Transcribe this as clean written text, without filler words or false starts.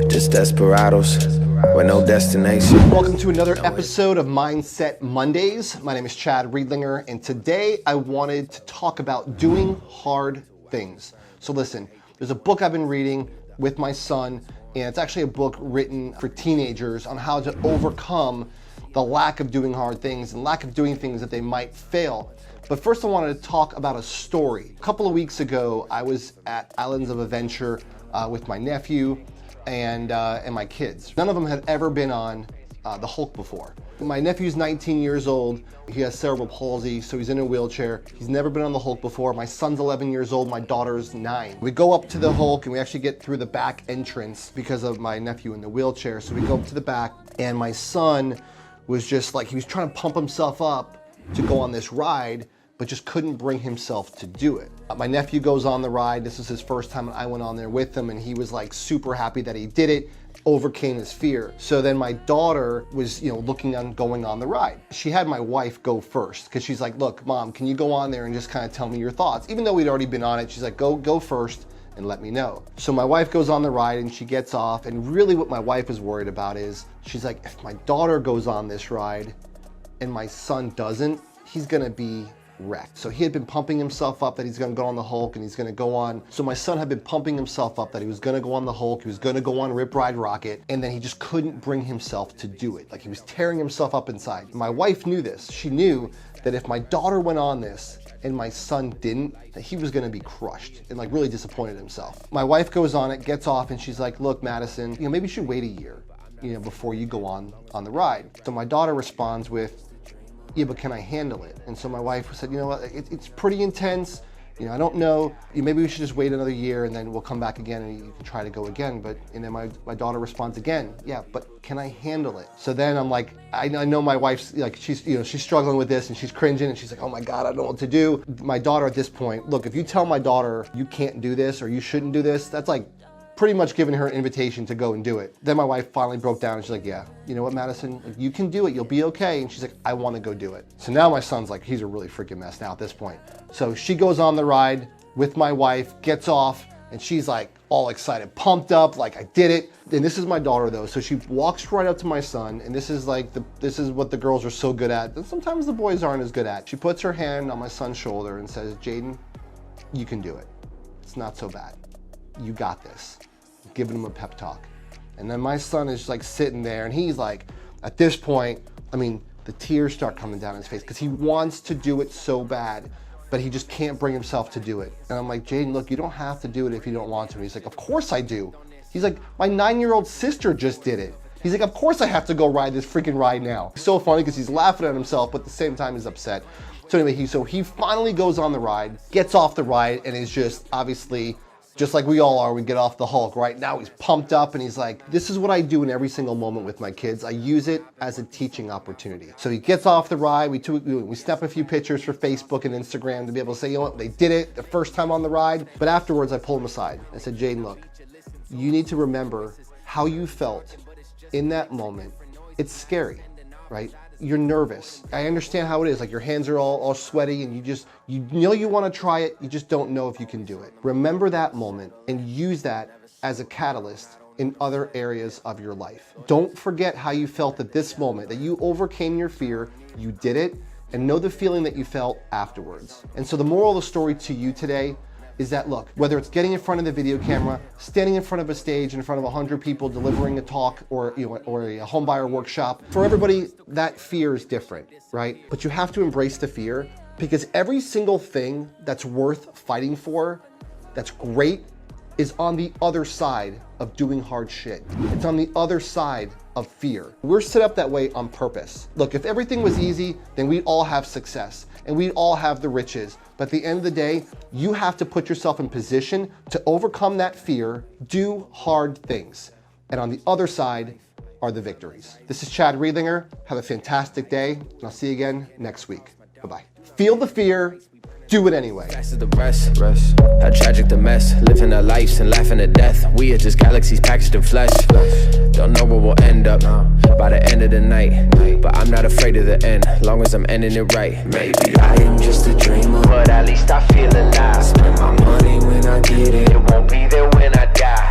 Just desperados with no destination. Welcome to another episode of Mindset Mondays. My name is Chad Riedlinger, and today I wanted to talk about doing hard things. So listen, there's a book I've been reading with my son, and it's actually a book written for teenagers on how to overcome the lack of doing hard things and lack of doing things that they might fail. But first I wanted to talk about a story. A couple of weeks ago, I was at Islands of Adventure with my nephew and my kids. None of them had ever been on the Hulk before. My nephew's 19 years old. He has cerebral palsy, so he's in a wheelchair. He's never been on the Hulk before. My son's 11 years old. My daughter's 9. We go up to the Hulk, and we actually get through the back entrance because of my nephew in the wheelchair. So we go up to the back, and my son was just like, he was trying to pump himself up to go on this ride, but just couldn't bring himself to do it. My nephew goes on the ride. This was his first time, and I went on there with him, and he was like super happy that he did it, overcame his fear. So then my daughter was, looking on going on the ride. She had my wife go first because she's like, look, Mom, can you go on there and just kind of tell me your thoughts? Even though we'd already been on it, she's like, go first and let me know. So my wife goes on the ride and she gets off, and really what my wife is worried about is, she's like, if my daughter goes on this ride and my son doesn't, he's gonna be wrecked. So he had been pumping himself up that he's gonna go on the Hulk and he's gonna go on. So my son had been pumping himself up that he was gonna go on the Hulk, he was gonna go on Rip Ride Rocket, and then he just couldn't bring himself to do it. Like, he was tearing himself up inside. My wife knew this. She knew that if my daughter went on this and my son didn't, that he was gonna be crushed and like really disappointed himself. My wife goes on it, gets off, and she's like, look, Madison, maybe you should wait a year, before you go on the ride. So my daughter responds with, yeah, but can I handle it? And so my wife said, you know what, it's pretty intense. I don't know, maybe we should just wait another year and then we'll come back again and you can try to go again. And then my daughter responds again, yeah, but can I handle it? So then I'm like, I know my wife's like, she's struggling with this and she's cringing and she's like, oh my God, I don't know what to do. My daughter at this point, look, if you tell my daughter you can't do this or you shouldn't do this, that's like pretty much giving her an invitation to go and do it. Then my wife finally broke down and she's like, yeah, you know what, Madison, you can do it, you'll be okay. And she's like, I want to go do it. So now my son's like, he's a really freaking mess now at this point. So she goes on the ride with my wife, gets off, and she's like all excited, pumped up, like I did it. And this is my daughter though. So she walks right up to my son, and this is what the girls are so good at, and sometimes the boys aren't as good at. She puts her hand on my son's shoulder and says, Jaden, you can do it. It's not so bad. You got this. Giving him a pep talk. And then my son is like sitting there, and he's like, at this point, the tears start coming down his face because he wants to do it so bad, but he just can't bring himself to do it. And I'm like, Jaden, look, you don't have to do it if you don't want to. And he's like, of course I do. He's like, my 9-year-old sister just did it. He's like, of course I have to go ride this freaking ride now. It's so funny because he's laughing at himself, but at the same time he's upset. So anyway, he finally goes on the ride, gets off the ride, and is just obviously, just like we all are, we get off the Hulk. Right now he's pumped up and he's like, this is what I do in every single moment with my kids. I use it as a teaching opportunity. So he gets off the ride, we snap a few pictures for Facebook and Instagram to be able to say, you know what, they did it the first time on the ride. But afterwards I pulled him aside. I said, Jaden, look, you need to remember how you felt in that moment. It's scary, right? You're nervous. I understand how it is. Like, your hands are all sweaty and you know you want to try it. You just don't know if you can do it. Remember that moment and use that as a catalyst in other areas of your life. Don't forget how you felt at this moment, that you overcame your fear, you did it, and know the feeling that you felt afterwards. And so the moral of the story to you today is that, look, whether it's getting in front of the video camera, standing in front of a stage in front of 100 people, delivering a talk, or a home buyer workshop, for everybody, that fear is different, right? But you have to embrace the fear, because every single thing that's worth fighting for, that's great, is on the other side of doing hard shit. It's on the other side of fear. We're set up that way on purpose. Look, if everything was easy, then we'd all have success and we'd all have the riches. But at the end of the day, you have to put yourself in position to overcome that fear, do hard things. And on the other side are the victories. This is Chad Riedlinger. Have a fantastic day, and I'll see you again next week. Bye-bye. Feel the fear, do it anyway. Fast as the rest. How tragic the mess. Living our lives and laughing at death. We are just galaxies packaged in flesh. Don't know where we'll end up by the end of the night. But I'm not afraid of the end, long as I'm ending it right. Maybe I am just a dreamer, but at least I feel alive. Spend my money when I get it. It won't be there when I die.